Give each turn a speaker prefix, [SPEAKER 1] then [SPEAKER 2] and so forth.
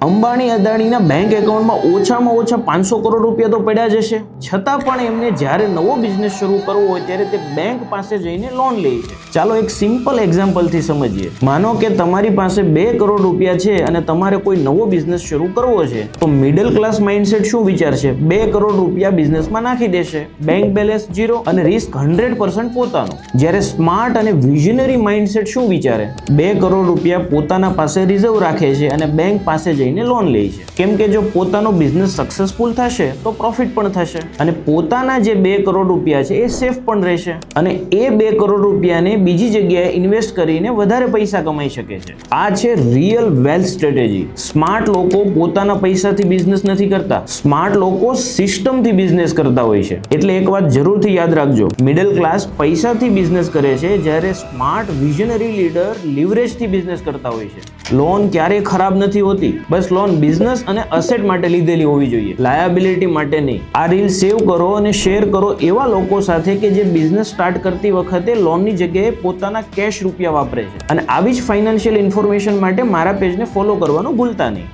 [SPEAKER 1] Ambani અદાણીના bank એકાઉન્ટમાં ઓછામાં ઓછા 500 કરોડ રૂપિયા તો પડ્યા જ હશે, છતાં પણ એમને જ્યારે નવો બિઝનેસ શરૂ કરવો હોય ત્યારે તે બેંક પાસે જઈને લોન લે છે. ચાલો એક સિમ્પલ એક્ઝામ્પલથી સમજીએ. માનો કે તમારી પાસે 2 કરોડ રૂપિયા છે અને તમારે કોઈ નવો બિઝનેસ શરૂ કરવો છે, તો મિડલ ક્લાસ માઇન્ડસેટ શું વિચારશે? 2 કરોડ રૂપિયા બિઝનેસમાં નાખી દેશે, બેંક બેલેન્સ 0 અને રિસ્ક 100% પોતાનો. જ્યારે સ્માર્ટ અને વિઝનરી માઇન્ડસેટ શું વિચારે? 2 કરોડ રૂપિયા પોતાના પાસે રિઝર્વ રાખે છે અને બેંક પાસે જઈને લોન લે છે. કેમ કે જો પોતાનો બિઝનેસ સક્સેસફુલ થશે તો પ્રોફિટ પણ થશે અને પોતાના જે 2 કરોડ રૂપિયા છે એ સેફ પણ રહેશે અને એ 2 કરોડ રૂપિયાને બીજી જગ્યાએ ઇન્વેસ્ટ કરીને વધારે પૈસા કમાઈ શકે છે. આ છે રિયલ વેલ્થ સ્ટ્રેટેજી. સ્માર્ટ લોકો પોતાના પૈસાથી બિઝનેસ નથી કરતા, સ્માર્ટ લોકો સિસ્ટમથી બિઝનેસ કરતા હોય છે. એટલે એક વાત જરૂરથી યાદ રાખજો, મિડલ ક્લાસ પૈસાથી બિઝનેસ કરે છે, જ્યારે સ્માર્ટ વિઝનરી લીડર લીવરેજથી બિઝનેસ કરતા હોય છે. લોન ક્યારેય ખરાબ નથી હોતી, બસ લોન બિઝનેસ અને અસેટ માટે લીધેલી હોવી જોઈએ, લાયબિલિટી માટે નહીં. આ રીલ સેવ કરો અને શેર કરો એવા લોકો સાથે કે જે બિઝનેસ સ્ટાર્ટ કરતી વખતે લોનની જગ્યાએ પોતાના કેશ રૂપિયા વાપરે છે. અને આવી જ ફાઇનાન્શિયલ ઇન્ફોર્મેશન માટે મારા પેજને ફોલો કરવાનું ભૂલતા નહીં.